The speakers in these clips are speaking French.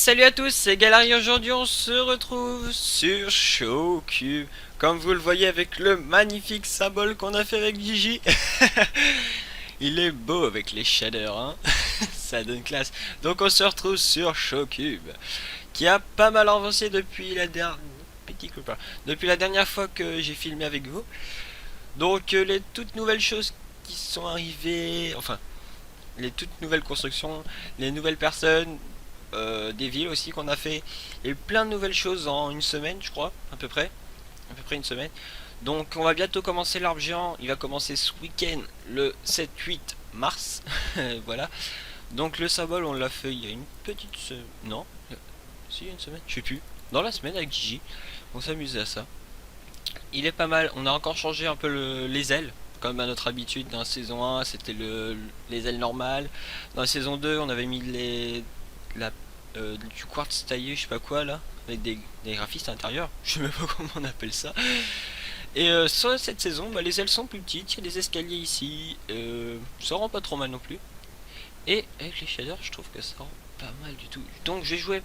Salut à tous, c'est Galari. Aujourd'hui on se retrouve sur Showcube. Comme vous le voyez avec le magnifique symbole qu'on a fait avec Gigi. Il est beau avec les shaders, hein. Ça donne classe. Donc on se retrouve sur Showcube, qui a pas mal avancé depuis la dernière... Petit copain. Depuis la dernière fois que j'ai filmé avec vous. Donc les toutes nouvelles choses qui sont arrivées... Enfin, les toutes nouvelles constructions, les nouvelles personnes, des villes aussi qu'on a fait, et plein de nouvelles choses en une semaine, je crois, à peu près une semaine. Donc on va bientôt commencer l'arbre géant, il va commencer ce week-end, le 7-8 mars, voilà. Donc le symbole, on l'a fait il y a une petite semaine, non, si, une semaine, je sais plus, dans la semaine avec Gigi, on s'amusait à ça. Il est pas mal, on a encore changé un peu les ailes, comme à notre habitude. Dans la saison 1 c'était les ailes normales, dans la saison 2 on avait mis la, du quartz taillé, je sais pas quoi là, avec des graphistes à l'intérieur, je sais même pas comment on appelle ça. Et sur cette saison, bah, les ailes sont plus petites, il y a des escaliers ici, ça rend pas trop mal non plus. Et avec les shaders, je trouve que ça rend pas mal du tout. Donc je vais jouer,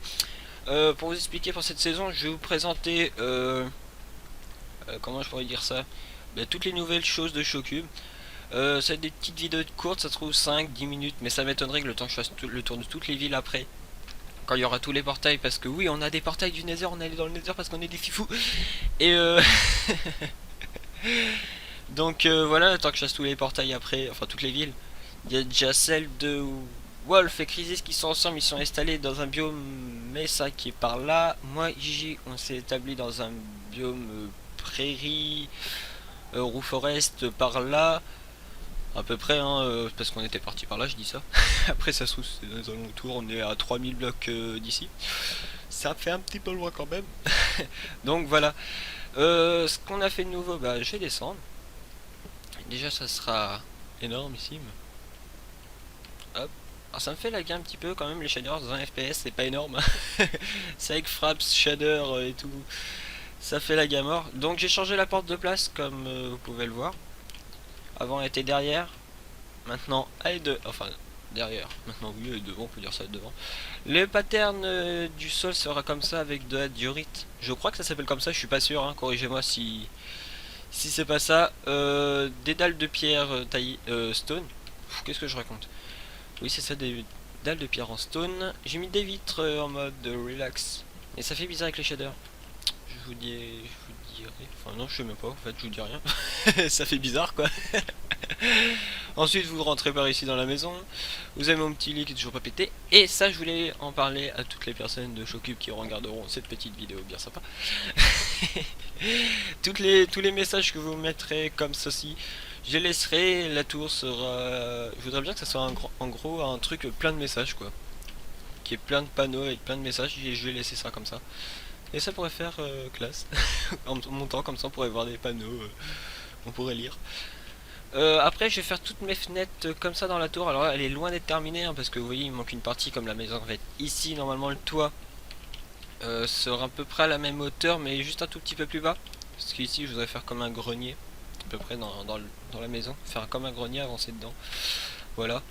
pour vous expliquer pour cette saison, je vais vous présenter, comment je pourrais dire ça, bah, toutes les nouvelles choses de Showcube. Ça va être des petites vidéos courtes, ça se trouve 5-10 minutes, mais ça m'étonnerait que le temps que je fasse le tour de toutes les villes après, quand il y aura tous les portails, parce que oui, on a des portails du Nether, on est allé dans le Nether parce qu'on est des fifous. Et donc voilà, tant que je fasse tous les portails après, enfin toutes les villes, il y a déjà celle de Wolf et Crisis qui sont ensemble, ils sont installés dans un biome Mesa qui est par là. Moi, Gigi, on s'est établi dans un biome prairie, Roux Forest par là. À peu près, hein, parce qu'on était parti par là, je dis ça. Après, ça se trouve, c'est dans les alentours, on est à 3000 blocs d'ici. Ça fait un petit peu loin quand même. Donc voilà. Ce qu'on a fait de nouveau, bah, je vais descendre. Déjà, ça sera énorme ici. Hop. Alors, ça me fait laguer un petit peu quand même les shaders dans un FPS, c'est pas énorme. C'est avec fraps, shader et tout. Ça fait la gamme mort. Donc j'ai changé la porte de place comme vous pouvez le voir. Avant elle était derrière. Maintenant elle est de... Enfin derrière. Maintenant oui elle est devant, on peut dire ça devant. Le pattern du sol sera comme ça avec de la diorite. Je crois que ça s'appelle comme ça, je suis pas sûr, hein. Corrigez-moi si c'est pas ça. Des dalles de pierre taillées stone. Qu'est-ce que je raconte? Oui c'est ça, des dalles de pierre en stone. J'ai mis des vitres en mode relax. Et ça fait bizarre avec les shaders. Je vous dirai. Enfin non je sais même pas, en fait je vous dis rien. Ça fait bizarre quoi. Ensuite vous rentrez par ici dans la maison. Vous avez mon petit lit qui est toujours pas pété. Et ça je voulais en parler à toutes les personnes de Showcube qui regarderont cette petite vidéo bien sympa. Tous les messages que vous mettrez comme ceci, je les laisserai. La tour sera... Je voudrais bien que ça soit en gros un truc plein de messages quoi. Qui est plein de panneaux avec plein de messages et je vais laisser ça comme ça. Et ça pourrait faire classe. En montant comme ça on pourrait voir des panneaux, on pourrait lire. Après je vais faire toutes mes fenêtres comme ça dans la tour. Alors là elle est loin d'être terminée hein, parce que vous voyez il manque une partie comme la maison va être ici. Normalement le toit sera à peu près à la même hauteur mais juste un tout petit peu plus bas. Parce qu'ici je voudrais faire comme un grenier à peu près dans la maison. Faire comme un grenier, avancer dedans. Voilà.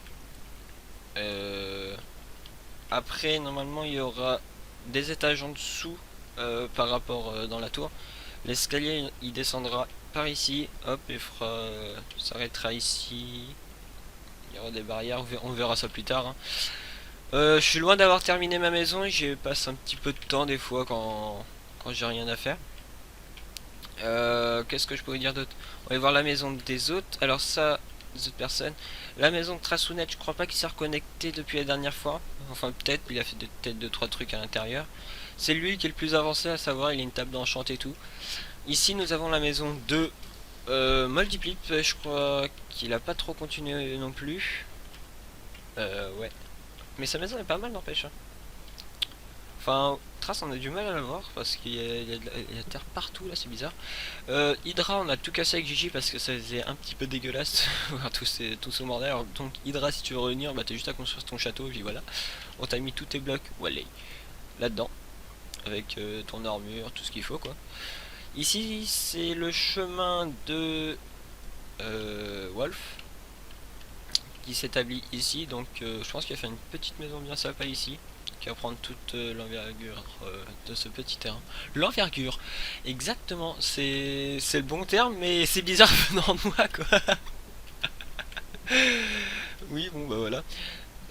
Après normalement il y aura des étages en dessous par rapport dans la tour. L'escalier il descendra par ici, hop, et s'arrêtera ici. Il y aura des barrières, on verra ça plus tard. Hein. Je suis loin d'avoir terminé ma maison, j'y passe un petit peu de temps des fois quand j'ai rien à faire. Qu'est-ce que je pourrais dire d'autre? On va voir la maison des autres. Alors ça, des autres personnes. La maison de Trasounette, je crois pas qu'il s'est reconnecté depuis la dernière fois. Enfin peut-être, il a fait peut-être 2-3 trucs à l'intérieur. C'est lui qui est le plus avancé, à savoir il a une table d'enchant et tout. Ici nous avons la maison de Moldiplip, je crois qu'il a pas trop continué non plus. Ouais. Mais sa maison est pas mal n'empêche. Hein. Enfin, Trace on a du mal à la voir parce qu'il y a de la terre partout là, c'est bizarre. Hydra on a tout cassé avec Gigi parce que ça faisait un petit peu dégueulasse voir tout ce bordel. Alors, donc Hydra si tu veux revenir, bah t'as juste à construire ton château et puis voilà. On t'a mis tous tes blocs, voilà, là-dedans. Avec ton armure, tout ce qu'il faut quoi. Ici c'est le chemin de Wolf qui s'établit ici, donc je pense qu'il a fait une petite maison bien sympa ici, qui va prendre toute l'envergure de ce petit terrain. L'envergure, exactement, c'est le bon terme, mais c'est bizarre venant de moi, quoi. Oui, bon, bah voilà.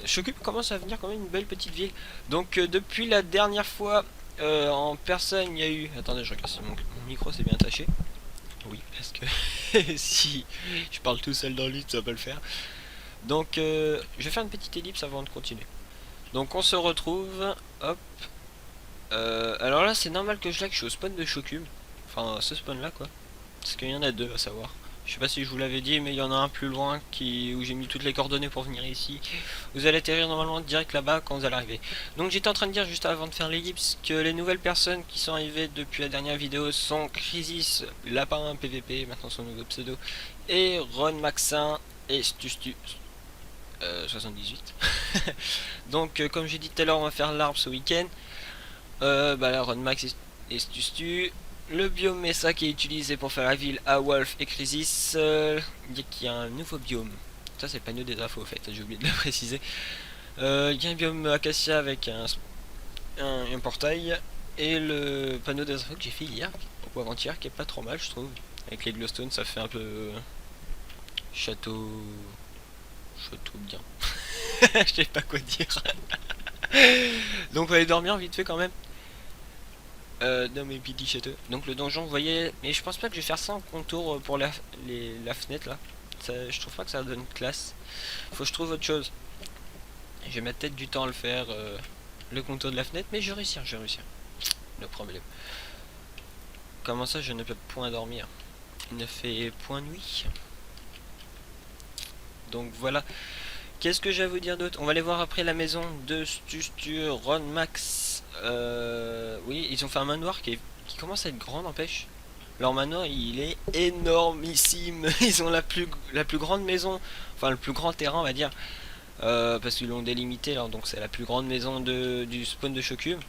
Shokup commence à venir quand même une belle petite ville. Donc, depuis la dernière fois, en personne, il y a eu... Attendez, je regarde si mon micro c'est bien attaché. Oui, parce que si je parle tout seul dans le lit, ça va pas le faire. Donc, je vais faire une petite ellipse avant de continuer. Donc, on se retrouve. Hop. Alors là, c'est normal que je lag, je suis au spawn de Shokum. Enfin, ce spawn là, quoi. Parce qu'il y en a deux à savoir. Je sais pas si je vous l'avais dit, mais il y en a un plus loin où j'ai mis toutes les coordonnées pour venir ici. Vous allez atterrir normalement direct là-bas quand vous allez arriver. Donc j'étais en train de dire juste avant de faire l'ellipse que les nouvelles personnes qui sont arrivées depuis la dernière vidéo sont Crisis, Lapin PVP, maintenant son nouveau pseudo, et Ron Maxin et Stustu 78. Donc comme j'ai dit tout à l'heure, on va faire l'arbre ce week-end. Bah là, Ron Max et Stustu. Le biome Mesa qui est utilisé pour faire la ville à Wolf et Crisis, il y a un nouveau biome. Ça c'est le panneau des infos au fait, j'ai oublié de le préciser. Il y a un biome Acacia avec un portail. Et le panneau des infos que j'ai fait hier ou avant-hier qui est pas trop mal je trouve. Avec les glowstones ça fait un peu château bien. Je sais pas quoi dire. Donc on va aller dormir vite fait quand même. Dans mes petits châteaux. Donc le donjon, vous voyez, mais je pense pas que je vais faire ça en contour pour la fenêtre là. Ça, je trouve pas que ça donne classe. Faut que je trouve autre chose. Je vais mettre peut-être du temps à le faire, le contour de la fenêtre, mais je vais réussir, Le problème. Comment ça, je ne peux point dormir? Il ne fait point nuit. Donc voilà. Qu'est-ce que j'ai à vous dire d'autre? On va aller voir après la maison de Stustu, Ron Max. Oui, ils ont fait un manoir qui commence à être grand, n'empêche. Leur manoir, il est énormissime. Ils ont la plus grande maison, enfin le plus grand terrain, on va dire. Parce qu'ils l'ont délimité, alors, donc c'est la plus grande maison du spawn de Shokum.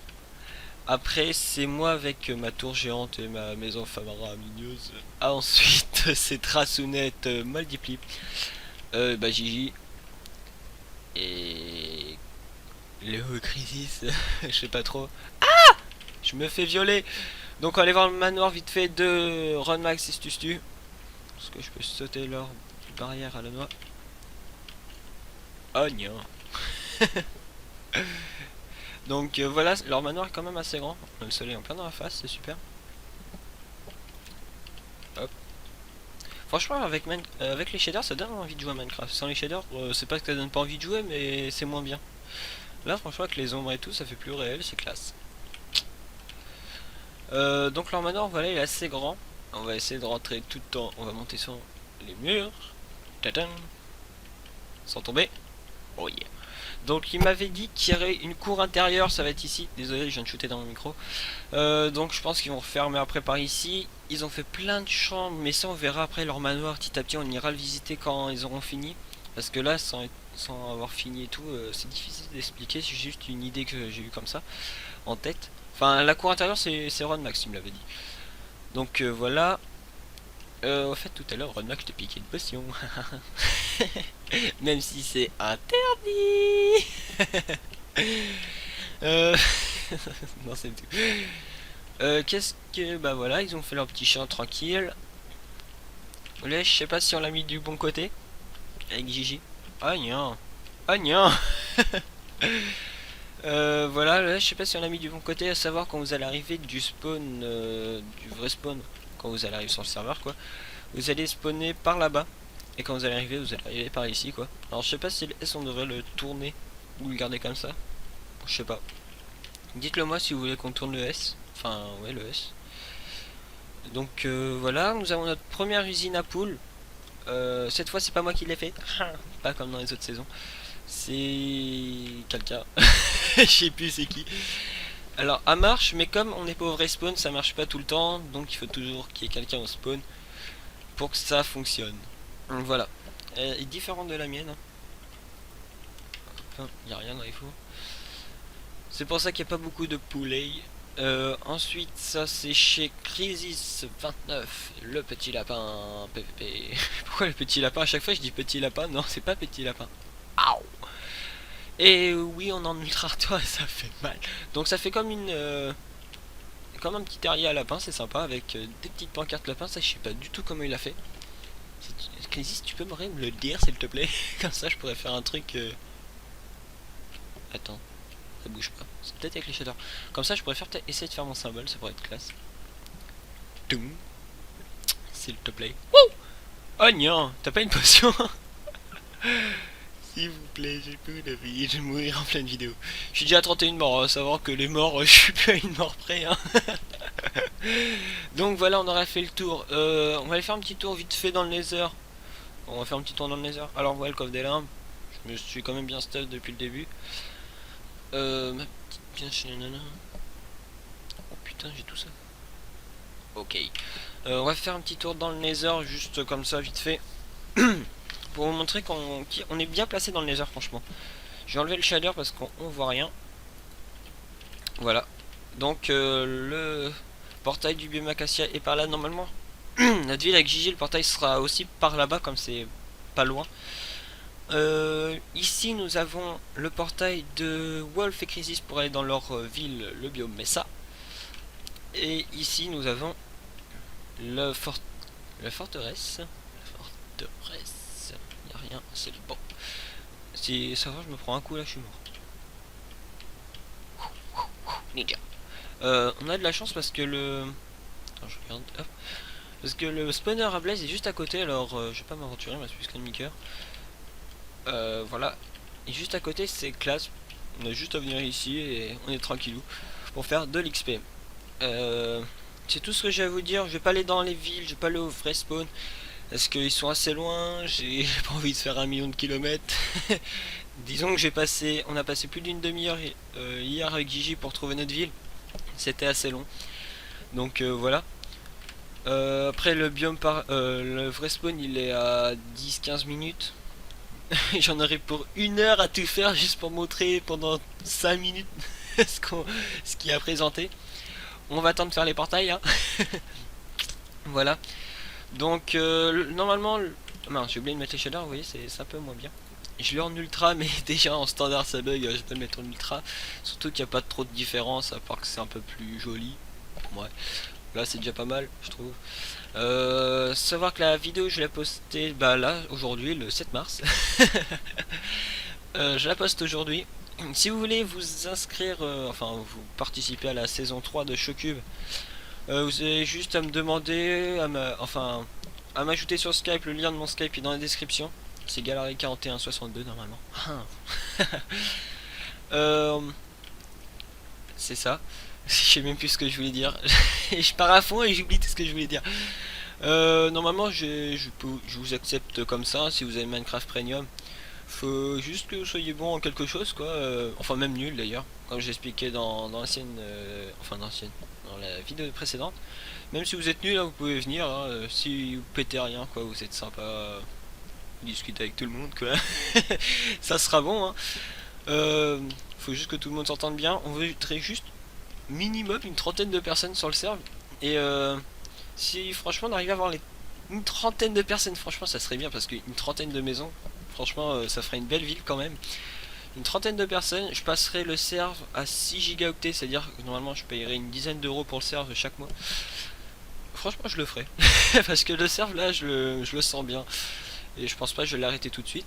Après, c'est moi avec ma tour géante et ma maison faramineuse. Ah, ensuite, c'est Trasounette Multipli. Bah, Gigi. Et le Crisis, je sais pas trop. Je me fais violer. Donc on va aller voir le manoir vite fait de Ron Max et Stustu. Est-ce que je peux sauter leur barrière à la noix? Oh non. Donc voilà, leur manoir est quand même assez grand. On a le soleil en plein dans la face, c'est super. Hop. Franchement, avec les shaders, ça donne envie de jouer à Minecraft. Sans les shaders, c'est pas que ça donne pas envie de jouer, mais c'est moins bien. Là, franchement, avec les ombres et tout, ça fait plus réel, c'est classe. Donc leur manoir, voilà, il est assez grand. On va essayer de rentrer tout le temps. On va monter sur les murs. Tadam. Sans tomber. Oh yeah. Donc il m'avait dit qu'il y aurait une cour intérieure, ça va être ici. Désolé, je viens de shooter dans mon micro. Donc je pense qu'ils vont refermer après par ici. Ils ont fait plein de chambres, mais ça on verra après leur manoir petit à petit. On ira le visiter quand ils auront fini. Parce que là, sans avoir fini et tout, c'est difficile d'expliquer. C'est juste une idée que j'ai eu comme ça en tête. Enfin, la cour intérieure, c'est Ron Max qui me l'avait dit. Donc voilà. Au fait, tout à l'heure, Ron Max, je t'ai piqué une potion. Même si c'est interdit. Non, c'est tout. Qu'est-ce que... Bah voilà, ils ont fait leur petit chien tranquille. Là, je sais pas si on l'a mis du bon côté. Avec Gigi. Ah non. Ah non. Voilà, là, je sais pas si on a mis du bon côté, à savoir quand vous allez arriver du spawn, du vrai spawn, quand vous allez arriver sur le serveur, quoi. Vous allez spawner par là-bas, et quand vous allez arriver par ici, quoi. Alors je sais pas si le S on devrait le tourner ou le garder comme ça. Je sais pas. Dites-le moi si vous voulez qu'on tourne le S. Enfin, ouais, le S. Donc voilà, nous avons notre première usine à poules. Cette fois, c'est pas moi qui l'ai fait, pas comme dans les autres saisons. C'est quelqu'un. Je sais plus c'est qui. Alors, elle marche, mais comme on n'est pas au vrai spawn, ça marche pas tout le temps. Donc, il faut toujours qu'il y ait quelqu'un au spawn pour que ça fonctionne. Donc, voilà. Elle est différente de la mienne. Il n'y a rien dans les fours. C'est pour ça qu'il n'y a pas beaucoup de poulets. Ensuite, ça c'est chez Crisis29, le petit lapin PVP. Pourquoi le petit lapin? À chaque fois je dis petit lapin, non c'est pas petit lapin. Aouh. Et oui, on en ultra toi, ça fait mal. Donc ça fait comme une comme un petit terrier à lapin, c'est sympa avec des petites pancartes lapin. Ça, je sais pas du tout comment il a fait. Crisis, tu peux me le dire s'il te plaît? Comme ça, je pourrais faire un truc. Attends, ça bouge pas. C'est peut-être avec les shaders. Comme ça, je pourrais essayer de faire mon symbole, ça pourrait être classe. Toum, s'il te plaît. Wouh! Oh non, t'as pas une potion? S'il vous plaît, j'ai plus de vie, je vais mourir en pleine vidéo. Je suis déjà à 31 morts, à savoir que les morts, je suis plus à une mort près. Hein. Donc voilà, on aurait fait le tour. On va aller faire un petit tour vite fait dans le Nether. On va faire un petit tour dans le Nether. Alors voilà le coffre des larmes. Je me suis quand même bien stuff depuis le début. Ma petite pioche, nanana. Oh putain, j'ai tout ça. Ok. On va faire un petit tour dans le Nether, juste comme ça, vite fait. Pour vous montrer qu'on est bien placé dans le Nether, franchement. Je vais enlever le shader parce qu'on voit rien. Voilà. Donc le portail du biome Acacia est par là normalement. Notre ville avec Gigi, le portail sera aussi par là-bas comme c'est pas loin. Ici nous avons le portail de Wolf et Crisis pour aller dans leur ville, le biome Mesa. Et ici nous avons la forteresse. La forteresse. Y a rien, c'est bon. Si ça va, je me prends un coup là, je suis mort. Ninja. On a de la chance parce que le... Attends, je regarde. Hop. Parce que le spawner à Blaze est juste à côté, alors je vais pas m'aventurer, il me reste plus qu'un demi-cœur. Voilà. Et juste à côté, c'est classe. On a juste à venir ici et on est tranquillou pour faire de l'XP. C'est tout ce que j'ai à vous dire. Je vais pas aller dans les villes, je vais pas aller au vrai spawn. Parce qu'ils sont assez loin, j'ai pas envie de faire 1 million de kilomètres. Disons que on a passé plus d'une demi-heure hier avec Gigi pour trouver notre ville. C'était assez long. Donc voilà. Après le vrai spawn il est à 10-15 minutes. J'en aurais pour 1 heure à tout faire juste pour montrer pendant 5 minutes ce qui a présenté. On va attendre de faire les portails hein. Voilà. Donc normalement mince, j'ai oublié de mettre les shaders, vous voyez c'est un peu moins bien. Je l'ai en ultra mais déjà en standard ça bug, je peux le mettre en ultra. Surtout qu'il n'y a pas trop de différence à part que c'est un peu plus joli. Ouais. Là c'est déjà pas mal je trouve. Savoir que la vidéo je l'ai postée bah là aujourd'hui le 7 mars. Je la poste aujourd'hui. Si vous voulez vous inscrire, enfin vous participer à la saison 3 de Showcube, vous avez juste à me demander, à m'ajouter sur Skype, le lien de mon Skype est dans la description. C'est Galerie 4162 normalement. C'est ça. Je sais même plus ce que je voulais dire. Je pars à fond et j'oublie tout ce que je voulais dire. Normalement, je vous accepte comme ça si vous avez Minecraft Premium. Faut juste que vous soyez bon en quelque chose, quoi. Enfin, même nul d'ailleurs. Comme j'expliquais dans l'ancienne. Dans la vidéo précédente. Même si vous êtes nul, hein, vous pouvez venir. Hein, si vous pétez rien, quoi, vous êtes sympa. Discuter avec tout le monde, quoi. Ça sera bon, hein. Faut juste que tout le monde s'entende bien. On voudrait juste minimum une trentaine de personnes sur le serve. Et si franchement on arrive à avoir une trentaine de personnes, franchement ça serait bien parce qu'une trentaine de maisons, franchement ça ferait une belle ville quand même. Une trentaine de personnes, je passerai le serve à 6 gigaoctets, c'est-à-dire que normalement je payerai une dizaine d'euros pour le serve chaque mois. Franchement je le ferai. Parce que le serve là je le sens bien. Et je pense pas que je vais l'arrêter tout de suite.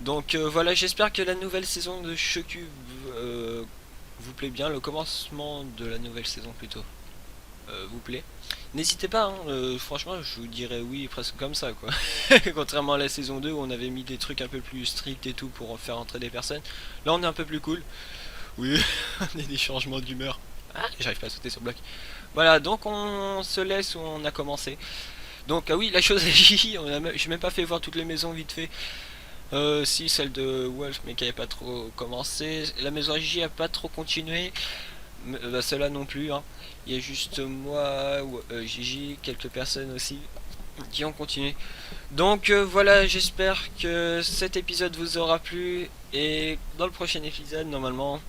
Donc voilà, j'espère que la nouvelle saison de Showcube vous plaît bien, le commencement de la nouvelle saison plutôt vous plaît. N'hésitez pas, hein, franchement je vous dirais oui presque comme ça quoi. Contrairement à la saison 2 où on avait mis des trucs un peu plus stricts et tout pour faire entrer des personnes. Là on est un peu plus cool. Oui, on a des changements d'humeur. Ah, j'arrive pas à sauter sur bloc. Voilà, donc on se laisse où on a commencé. Donc ah oui, la chose est j'ai même pas fait voir toutes les maisons vite fait. Si celle de Wolf mais qui avait pas trop commencé. La maison J a pas trop continué. Bah, celle-là non plus hein. Il y a juste moi, Gigi, quelques personnes aussi qui ont continué. Donc voilà, j'espère que cet épisode vous aura plu. Et dans le prochain épisode, normalement,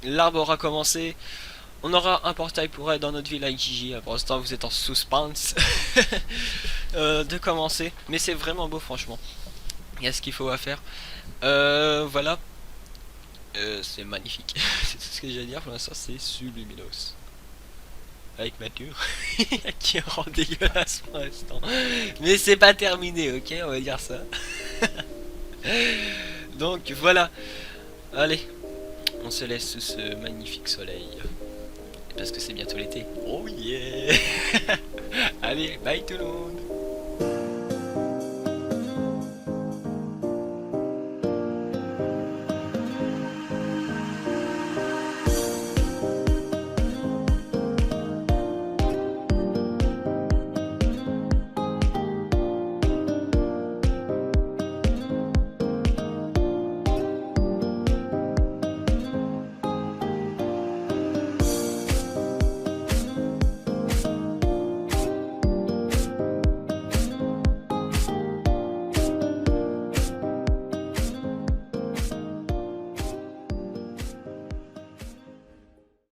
l'arbre aura commencé. On aura un portail pour être dans notre ville avec Gigi. Pour l'instant, vous êtes en suspense de commencer. Mais c'est vraiment beau, franchement. Il y a ce qu'il faut à faire. Voilà. C'est magnifique. C'est tout ce que j'ai à dire pour l'instant, c'est subliminous. Avec Mathieu, qui rend dégueulasse pour l'instant. Mais c'est pas terminé, ok, on va dire ça. Donc voilà, allez, on se laisse sous ce magnifique soleil. Parce que c'est bientôt l'été. Oh yeah. Allez, bye tout le monde.